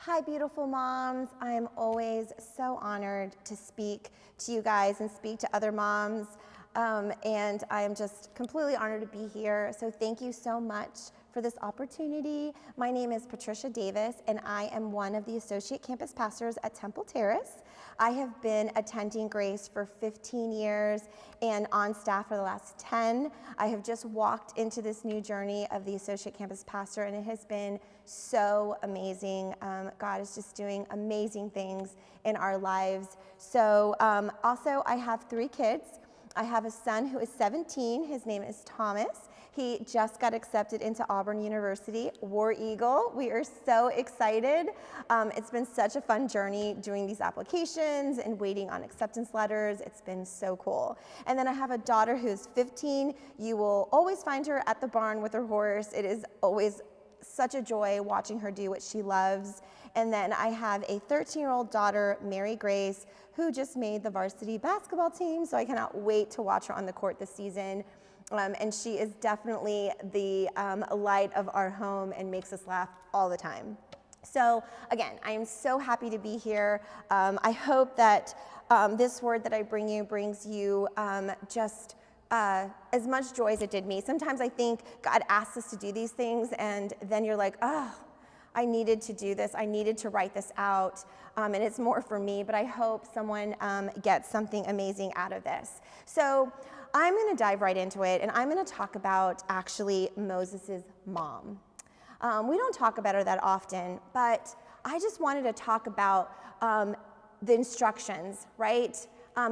Hi, beautiful moms. I am always so honored to speak to you guys and speak to other moms. And I am just completely honored to be here. So thank you so much for this opportunity. My name is Patricia Davis, and I am one of the associate campus pastors at Temple Terrace. I have been attending Grace for 15 years and on staff for the last 10. I have just walked into this new journey of the associate campus pastor, and it has been so amazing. God is just doing amazing things in our lives. So also, I have 3 kids. I have a son who is 17. His name is Thomas. He just got accepted into Auburn University, War Eagle. We are so excited. It's been such a fun journey doing these applications and waiting on acceptance letters. It's been so cool. And then I have a daughter who's 15. You will always find her at the barn with her horse. It is always such a joy watching her do what she loves. And then I have a 13-year-old daughter, Mary Grace, who just made the varsity basketball team, so I cannot wait to watch her on the court this season. And she is definitely the light of our home and makes us laugh all the time. So again, I am so happy to be here. I hope that this word that I bring you brings you just as much joy as it did me. Sometimes I think God asks us to do these things, and then you're like, oh, I needed to do this. I needed to write this out, and it's more for me, but I hope someone gets something amazing out of this. So I'm going to dive right into it, and I'm going to talk about actually Moses' mom. We don't talk about her that often, but I just wanted to talk about the instructions, right?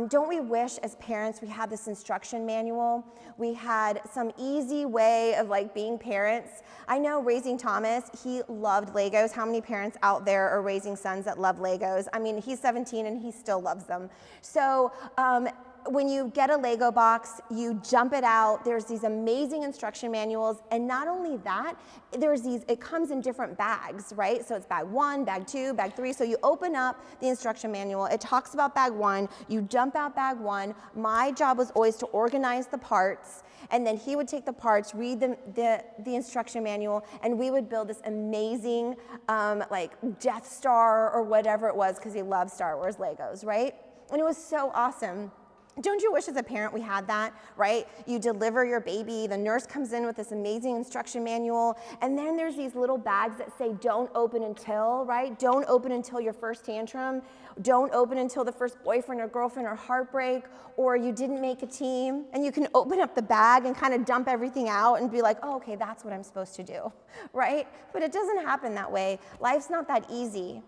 Don't we wish as parents we had this instruction manual? We had some easy way of being parents. I know raising Thomas, he loved Legos. How many parents out there are raising sons that love Legos? I mean, he's 17 and he still loves them. So when you get a Lego box, you jump it out. There's these amazing instruction manuals, and not only that, it comes in different bags, right? So it's bag 1, bag 2, bag 3. So you open up the instruction manual. It talks about bag 1. You dump out bag 1. My job was always to organize the parts, and then he would take the parts, read the instruction manual, and we would build this amazing Death Star or whatever it was, because he loves Star Wars Legos, right? And it was so awesome. Don't you wish as a parent we had that, right? You deliver your baby, the nurse comes in with this amazing instruction manual, and then there's these little bags that say don't open until, right? Don't open until your first tantrum. Don't open until the first boyfriend or girlfriend or heartbreak, or you didn't make a team. And you can open up the bag and kind of dump everything out and be like, oh, okay, that's what I'm supposed to do, right? But it doesn't happen that way. Life's not that easy.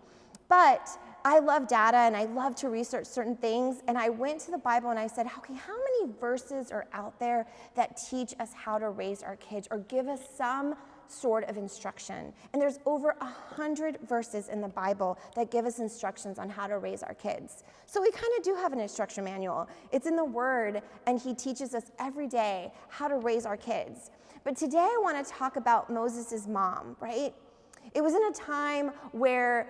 But I love data and I love to research certain things, and I went to the Bible and I said, okay, how many verses are out there that teach us how to raise our kids or give us some sort of instruction? And there's over 100 verses in the Bible that give us instructions on how to raise our kids. So we kind of do have an instruction manual. It's in the Word, and He teaches us every day how to raise our kids. But today I want to talk about Moses' mom, right? It was in a time where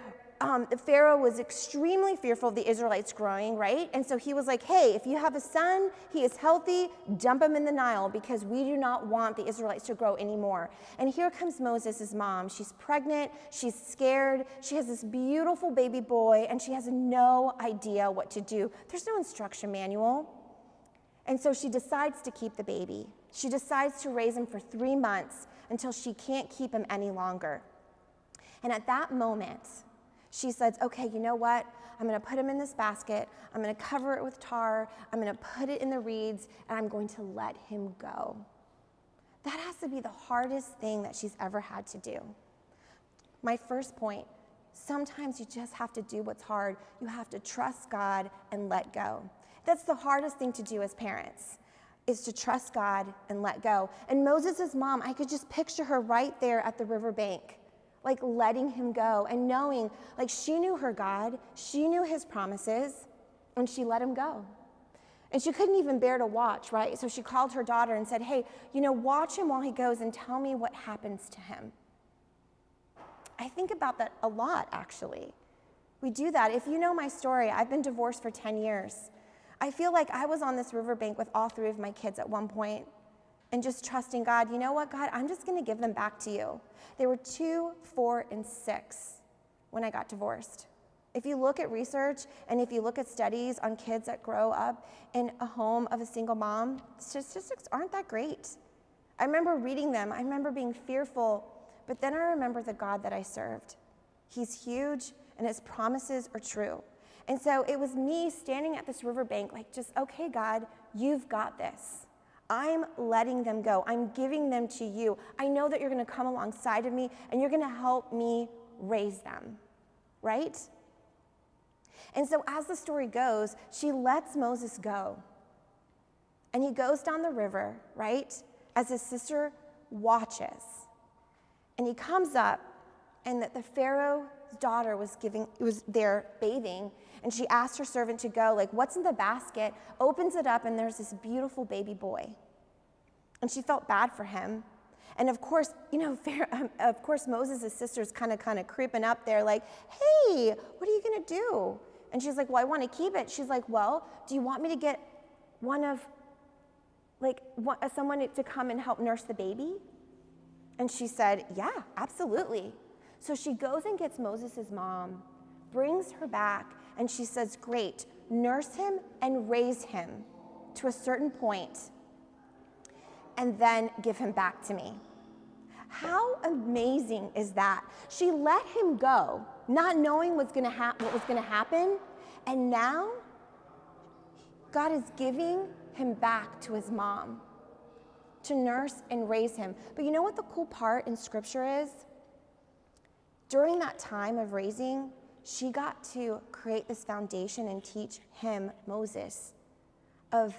Pharaoh was extremely fearful of the Israelites growing, right? And so he was like, hey, if you have a son, he is healthy, dump him in the Nile, because we do not want the Israelites to grow anymore. And here comes Moses' mom. She's pregnant, she's scared, she has this beautiful baby boy, and she has no idea what to do. There's no instruction manual. And so she decides to keep the baby. She decides to raise him for 3 months until she can't keep him any longer. And at that moment, she says, okay, you know what? I'm going to put him in this basket. I'm going to cover it with tar. I'm going to put it in the reeds, and I'm going to let him go. That has to be the hardest thing that she's ever had to do. My first point, sometimes you just have to do what's hard. You have to trust God and let go. That's the hardest thing to do as parents, is to trust God and let go. And Moses' mom, I could just picture her right there at the riverbank, letting him go and knowing, she knew her God, she knew his promises, and she let him go. And she couldn't even bear to watch, right? So she called her daughter and said, hey, watch him while he goes and tell me what happens to him. I think about that a lot, actually. We do that. If you know my story, I've been divorced for 10 years. I feel like I was on this riverbank with all 3 of my kids at one point, and just trusting God, you know what, God, I'm just going to give them back to you. They were 2, 4, and 6. when I got divorced. If you look at research and if you look at studies on kids that grow up in a home of a single mom, statistics aren't that great. I remember reading them. I remember being fearful, but then I remember the God that I served. He's huge, and his promises are true. And so it was me standing at this riverbank, like, just, okay, God, you've got this. I'm letting them go. I'm giving them to you. I know that you're going to come alongside of me, and you're going to help me raise them, right? And so as the story goes, she lets Moses go. And he goes down the river, right, as his sister watches. And he comes up, and the Pharaoh's daughter was there bathing, and she asked her servant to go, like, what's in the basket? Opens it up, and there's this beautiful baby boy. And she felt bad for him. And of course, Moses' sister's kind of creeping up there, like, hey, what are you gonna do? And she's like, well, I want to keep it. She's like, well, do you want me to get someone to come and help nurse the baby? And she said, yeah, absolutely. So she goes and gets Moses' mom, brings her back, and she says, great, nurse him and raise him to a certain point, and then give him back to me. How amazing is that? She let him go, not knowing what was going to happen, and now God is giving him back to his mom to nurse and raise him. But you know what the cool part in Scripture is? During that time of raising, she got to create this foundation and teach him, Moses, of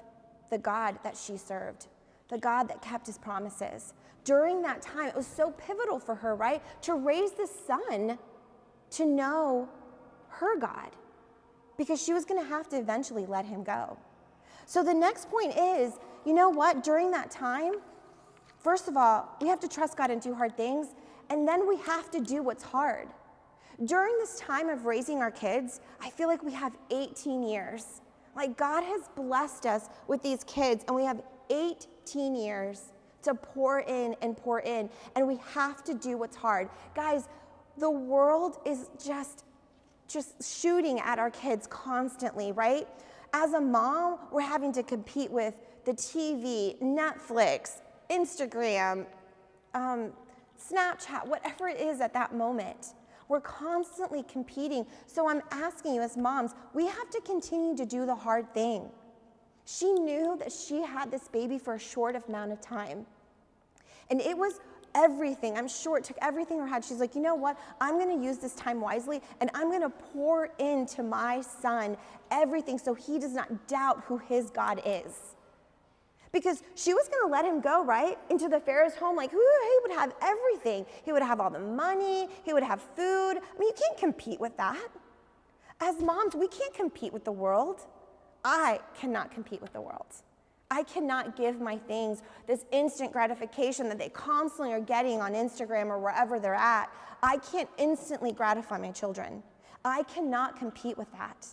the God that she served, the God that kept his promises. During that time, it was so pivotal for her, right, to raise this son to know her God, because she was going to have to eventually let him go. So the next point is, you know what, during that time, first of all, we have to trust God and do hard things, and then we have to do what's hard. During this time of raising our kids, I feel like we have 18 years. Like, God has blessed us with these kids, and we have 18 years to pour in, and we have to do what's hard. Guys, the world is just shooting at our kids constantly, right? As a mom, we're having to compete with the TV, Netflix, Instagram, Snapchat, whatever it is at that moment. We're constantly competing. So I'm asking you as moms, we have to continue to do the hard thing. She knew that she had this baby for a short amount of time. And it was everything. I'm sure it took everything her had. She's like, you know what? I'm going to use this time wisely, and I'm going to pour into my son everything so he does not doubt who his God is. Because she was going to let him go, right, into the Pharaoh's home. Like, he would have everything. He would have all the money. He would have food. I mean, you can't compete with that. As moms, we can't compete with the world. I cannot compete with the world. I cannot give my things this instant gratification that they constantly are getting on Instagram or wherever they're at. I can't instantly gratify my children. I cannot compete with that.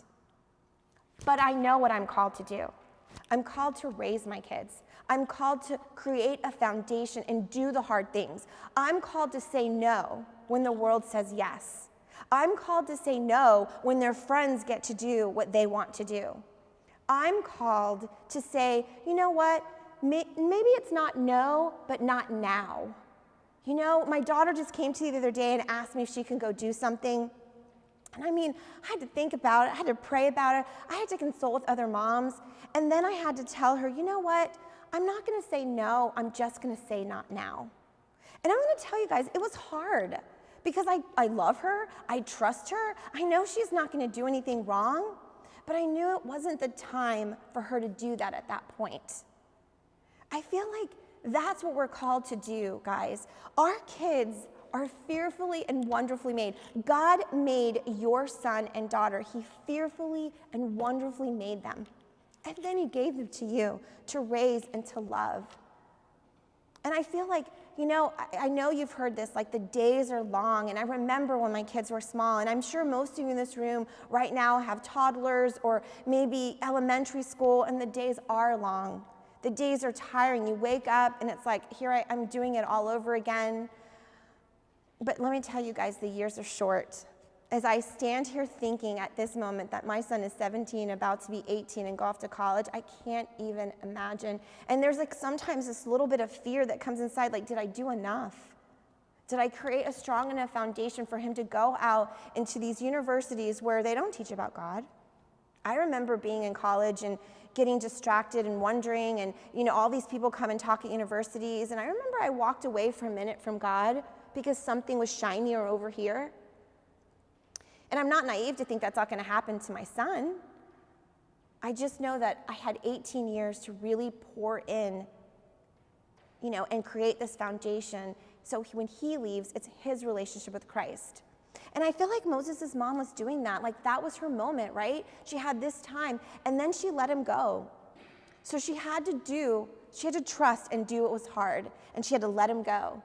But I know what I'm called to do. I'm called to raise my kids. I'm called to create a foundation and do the hard things. I'm called to say no when the world says yes. I'm called to say no when their friends get to do what they want to do. I'm called to say, you know what, maybe it's not no, but not now. You know, my daughter just came to me the other day and asked me if she can go do something. And I mean, I had to think about it, I had to pray about it, I had to consult with other moms, and then I had to tell her, you know what, I'm not gonna say no, I'm just gonna say not now. And I'm gonna tell you guys, it was hard, because I love her, I trust her, I know she's not gonna do anything wrong, but I knew it wasn't the time for her to do that at that point. I feel like that's what we're called to do, guys. Our kids are fearfully and wonderfully made. God made your son and daughter. He fearfully and wonderfully made them. And then he gave them to you to raise and to love. And I feel like, you know, I know you've heard this, like the days are long, and I remember when my kids were small, and I'm sure most of you in this room right now have toddlers or maybe elementary school, and the days are long. The days are tiring. You wake up, and it's like, I'm doing it all over again. But let me tell you guys, the years are short. as I stand here thinking at this moment that my son is 17, about to be 18 and go off to college, I can't even imagine. And there's like sometimes this little bit of fear that comes inside, like, did I do enough? Did I create a strong enough foundation for him to go out into these universities where they don't teach about God? I remember being in college and getting distracted and wondering, and all these people come and talk at universities, and I remember I walked away for a minute from God because something was shinier over here. And I'm not naive to think that's not going to happen to my son. I just know that I had 18 years to really pour in, and create this foundation. So when he leaves, it's his relationship with Christ. And I feel like Moses' mom was doing that. Like that was her moment, right? She had this time, and then she let him go. So she had to trust and do what was hard, and she had to let him go.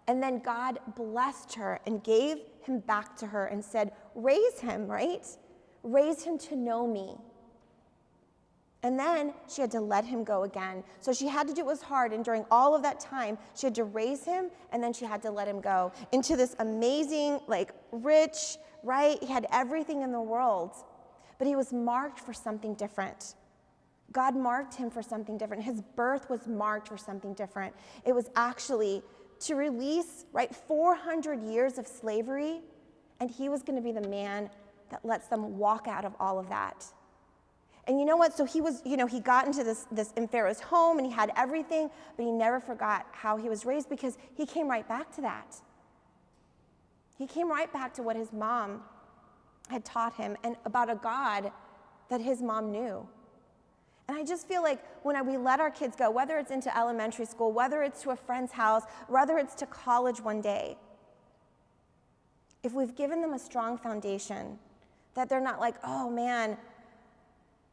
And then God blessed her and gave him back to her and said, raise him, right? Raise him to know me. And then she had to let him go again. So she had to do what was hard, and during all of that time, she had to raise him, and then she had to let him go into this amazing, rich, right? He had everything in the world, but he was marked for something different. God marked him for something different. His birth was marked for something different. It was actually to release, 400 years of slavery, and he was going to be the man that lets them walk out of all of that. And you know what? So he was, he got into this in Pharaoh's home, and he had everything, but he never forgot how he was raised, because he came right back to that. He came right back to what his mom had taught him and about a God that his mom knew. And I just feel like when we let our kids go, whether it's into elementary school, whether it's to a friend's house, whether it's to college one day, if we've given them a strong foundation, that they're not like, oh man,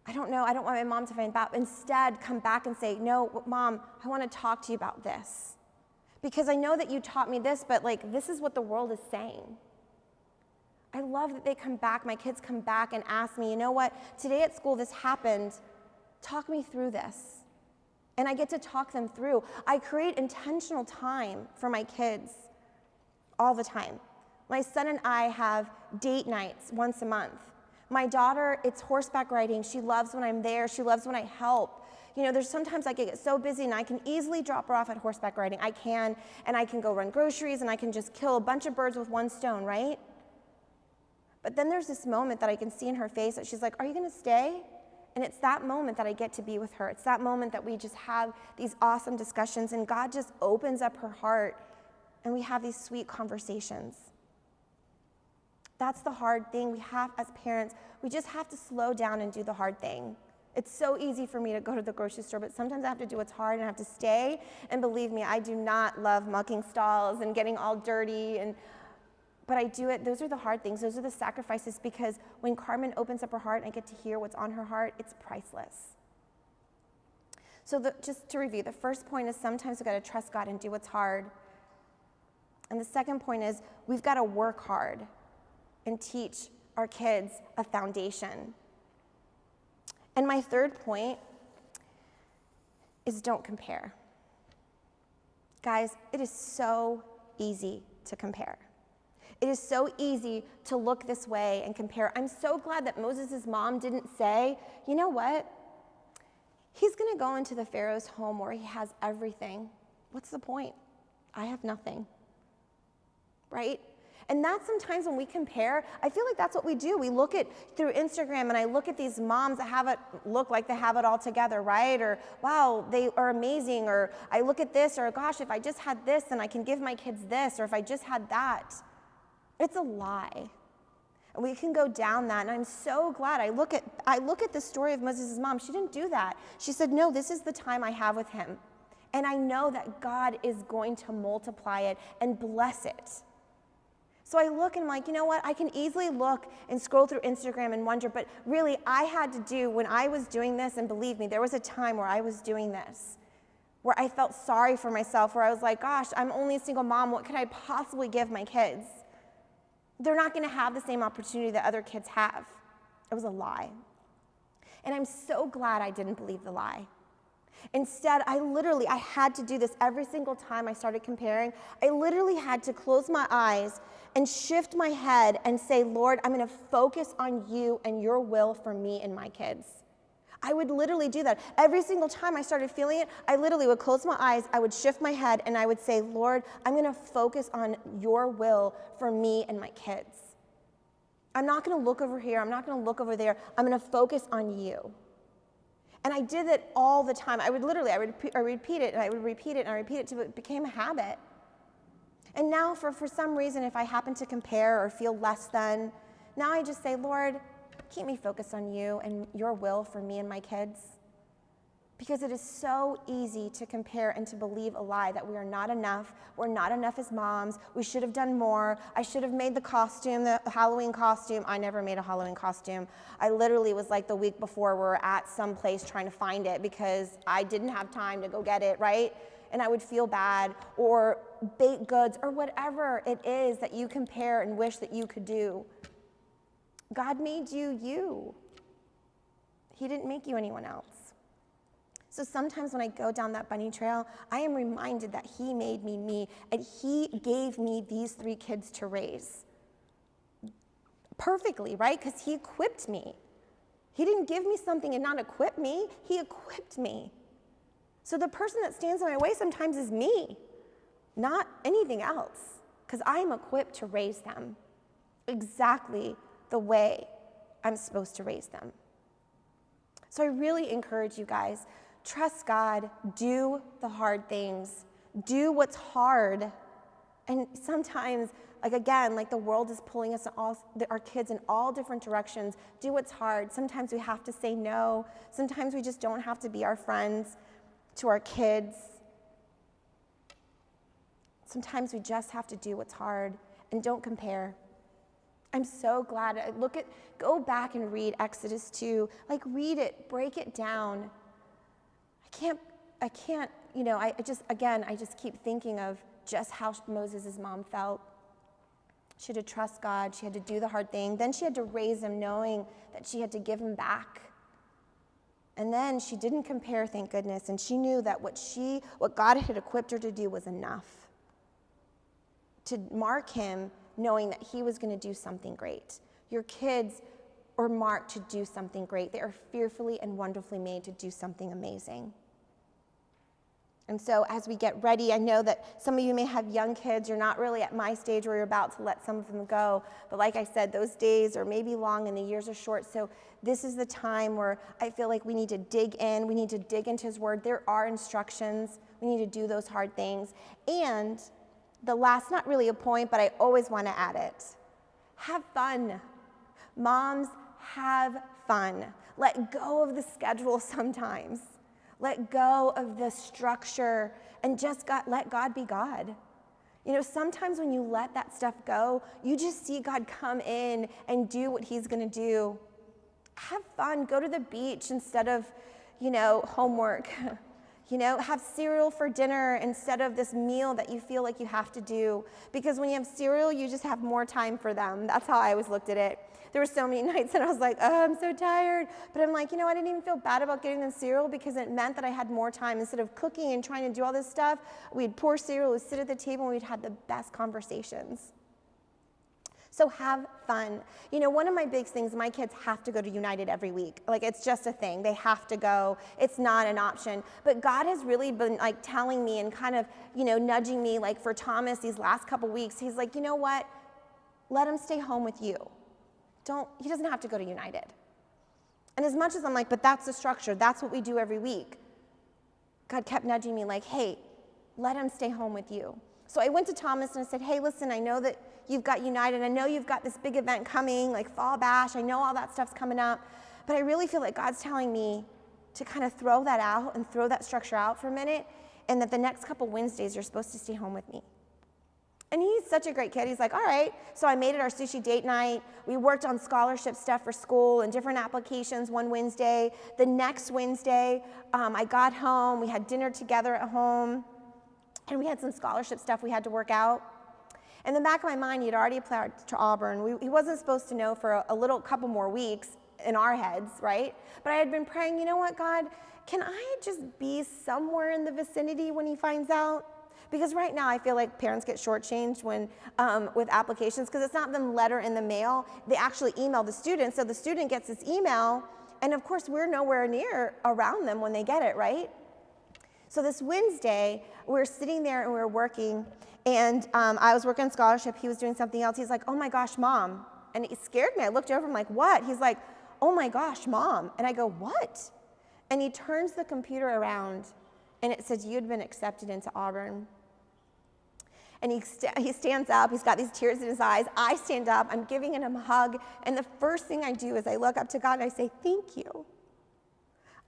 I don't know, I don't want my mom to find out. Instead, come back and say, no, Mom, I want to talk to you about this. Because I know that you taught me this, but this is what the world is saying. I love that they come back, my kids come back and ask me, you know what, today at school this happened, talk me through this. And I get to talk them through. I create intentional time for my kids all the time. My son and I have date nights once a month. My daughter, it's horseback riding. She loves when I'm there. She loves when I help. There's sometimes I get so busy and I can easily drop her off at horseback riding. I can, and I can go run groceries, and I can just kill a bunch of birds with one stone, right? But then there's this moment that I can see in her face that she's like, are you going to stay? And it's that moment that I get to be with her. It's that moment that we just have these awesome discussions, and God just opens up her heart, and we have these sweet conversations. That's the hard thing. We have, as parents, we just have to slow down and do the hard thing. It's so easy for me to go to the grocery store, but sometimes I have to do what's hard and I have to stay. And believe me, I do not love mucking stalls and getting all dirty. But I do it. Those are the hard things. Those are the sacrifices, because when Carmen opens up her heart and I get to hear what's on her heart, it's priceless. So just to review, the first point is sometimes we've got to trust God and do what's hard. And the second point is we've got to work hard and teach our kids a foundation. And my third point is don't compare. Guys, it is so easy to compare. It is so easy to look this way and compare. I'm so glad that Moses' mom didn't say, you know what? He's going to go into the Pharaoh's home where he has everything. What's the point? I have nothing. Right? And that's sometimes when we compare, I feel like that's what we do. We look at through Instagram, and I look at these moms that have it look like they have it all together, right? Or, wow, they are amazing. Or I look at this, or gosh, if I just had this, then I can give my kids this. Or if I just had that. It's a lie. And we can go down that. And I'm so glad I look at the story of Moses' mom. She didn't do that. She said, no, this is the time I have with him. And I know that God is going to multiply it and bless it. So I look and I'm like, you know what? I can easily look and scroll through Instagram and wonder, but really I had to do, when I was doing this, and believe me, there was a time where I was doing this, where I felt sorry for myself, where I was like, gosh, I'm only a single mom. What could I possibly give my kids? They're not going to have the same opportunity that other kids have. It was a lie. And I'm so glad I didn't believe the lie. Instead, I had to do this every single time I started comparing. I literally had to close my eyes and shift my head and say, Lord, I'm going to focus on you and your will for me and my kids. I would literally do that. Every single time I started feeling it, I literally would close my eyes, I would shift my head, and I would say, Lord, I'm going to focus on your will for me and my kids. I'm not going to look over here. I'm not going to look over there. I'm going to focus on you. And I did it all the time. I would repeat it, and I would repeat it, and I repeat it until it became a habit. And now for some reason, if I happen to compare or feel less than, now I just say, Lord, keep me focused on you and your will for me and my kids. Because it is so easy to compare and to believe a lie that we are not enough. We're not enough as moms. We should have done more. I should have made the costume, the Halloween costume. I never made a Halloween costume. I literally was like the week before we were at some place trying to find it because I didn't have time to go get it, right? And I would feel bad, or baked goods, or whatever it is that you compare and wish that you could do. God made you you. He didn't make you anyone else. So sometimes when I go down that bunny trail, I am reminded that he made me me, and he gave me these 3 kids to raise. Perfectly, right? Because he equipped me. He didn't give me something and not equip me. He equipped me. So the person that stands in my way sometimes is me, not anything else, because I'm equipped to raise them exactly the way I'm supposed to raise them. So I really encourage you guys, trust God, do the hard things, do what's hard. And sometimes, the world is pulling us, our kids, in all different directions. Do what's hard. Sometimes we have to say no. Sometimes we just don't have to be our friends to our kids. Sometimes we just have to do what's hard, and don't compare. I'm so glad. Go back and read Exodus 2. Read it, break it down. I can't, I just keep thinking of just how Moses' mom felt. She had to trust God. She had to do the hard thing. Then she had to raise him knowing that she had to give him back. And then she didn't compare, thank goodness, and she knew that what God had equipped her to do was enough. To mark him, knowing that he was going to do something great. Your kids are marked to do something great. They are fearfully and wonderfully made to do something amazing. And so as we get ready, I know that some of you may have young kids. You're not really at my stage where you're about to let some of them go. But like I said, those days are maybe long and the years are short. So this is the time where I feel like we need to dig in. We need to dig into his word. There are instructions. We need to do those hard things. And the last, not really a point, but I always want to add it. Have fun. Moms, have fun. Let go of the schedule sometimes. Let go of the structure and just let God be God. Sometimes when you let that stuff go, you just see God come in and do what he's going to do. Have fun. Go to the beach instead of, homework. Have cereal for dinner instead of this meal that you feel like you have to do. Because when you have cereal, you just have more time for them. That's how I always looked at it. There were so many nights that I was like, oh, I'm so tired. But I'm like, I didn't even feel bad about getting them cereal because it meant that I had more time. Instead of cooking and trying to do all this stuff, we'd pour cereal, we'd sit at the table, and we'd have the best conversations. So have fun. One of my big things, my kids have to go to United every week. It's just a thing. They have to go. It's not an option. But God has really been telling me and kind of, nudging me, for Thomas these last couple weeks. He's like, you know what? Let him stay home with you. He doesn't have to go to United. And as much as I'm like, but that's the structure. That's what we do every week. God kept nudging me hey, let him stay home with you. So I went to Thomas and I said, hey, listen, I know that you've got United. I know you've got this big event coming, Fall Bash. I know all that stuff's coming up. But I really feel like God's telling me to kind of throw that out and throw that structure out for a minute, and that the next couple Wednesdays you're supposed to stay home with me. And he's such a great kid. He's like, all right. So I made it our sushi date night. We worked on scholarship stuff for school and different applications one Wednesday. The next Wednesday, I got home. We had dinner together at home. And we had some scholarship stuff we had to work out. In the back of my mind, he'd already applied to Auburn. He wasn't supposed to know for a couple more weeks in our heads, right? But I had been praying, you know what, God, can I just be somewhere in the vicinity when he finds out? Because right now I feel like parents get shortchanged when with applications, because it's not them letter in the mail. They actually email the student. So the student gets this email, and of course we're nowhere near around them when they get it, right? So this Wednesday, we're sitting there and we're working, and I was working on scholarship. He was doing something else. He's like, oh my gosh, Mom. And it scared me. I looked over, I'm like, what? He's like, oh my gosh, Mom. And I go, what? And he turns the computer around, and it says, you'd been accepted into Auburn. And he stands up. He's got these tears in his eyes. I stand up. I'm giving him a hug. And the first thing I do is I look up to God and I say, thank you.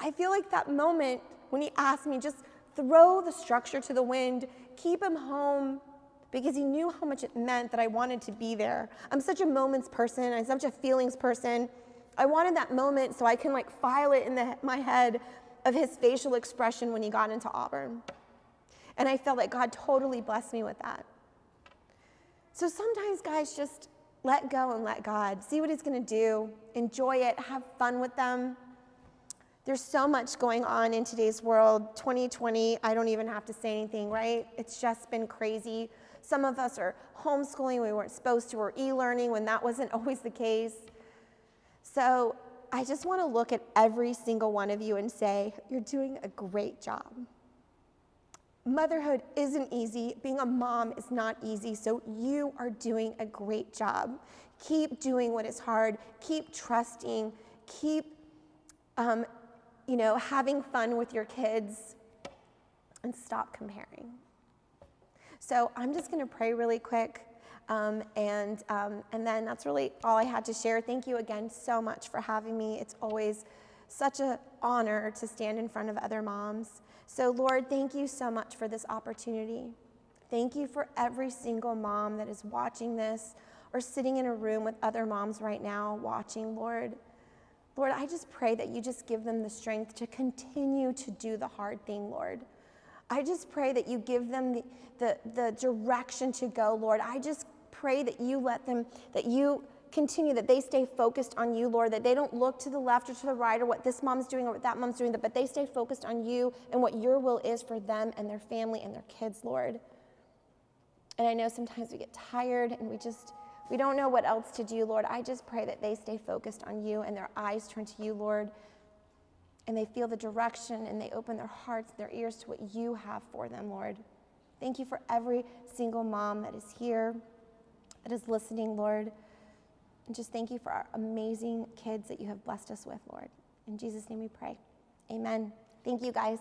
I feel like that moment when he asked me, just throw the structure to the wind, keep him home, because he knew how much it meant that I wanted to be there. I'm such a moments person. I'm such a feelings person. I wanted that moment so I can like file it in my head of his facial expression when he got into Auburn. And I felt like God totally blessed me with that. So sometimes, guys, just let go and let God. See what he's going to do. Enjoy it. Have fun with them. There's so much going on in today's world. 2020, I don't even have to say anything, right? It's just been crazy. Some of us are homeschooling. We weren't supposed to, or e-learning when that wasn't always the case. So I just want to look at every single one of you and say, you're doing a great job. Motherhood isn't easy. Being a mom is not easy, so you are doing a great job. Keep doing what is hard. Keep trusting. Keep, having fun with your kids, and stop comparing. So I'm just going to pray really quick, and then that's really all I had to share. Thank you again so much for having me. It's always such an honor to stand in front of other moms. So Lord, thank you so much for this opportunity. Thank you for every single mom that is watching this or sitting in a room with other moms right now watching, Lord. Lord, I just pray that you just give them the strength to continue to do the hard thing, Lord. I just pray that you give them the direction to go, Lord. I just pray that you let them, that you continue, that they stay focused on you, Lord, that they don't look to the left or to the right or what this mom's doing or what that mom's doing, but they stay focused on you and what your will is for them and their family and their kids, Lord. And I know sometimes we get tired and we don't know what else to do, Lord. I just pray that they stay focused on you and their eyes turn to you, Lord, and they feel the direction and they open their hearts and their ears to what you have for them, Lord. Thank you for every single mom that is here, that is listening, Lord. And just thank you for our amazing kids that you have blessed us with, Lord. In Jesus' name we pray. Amen. Thank you, guys.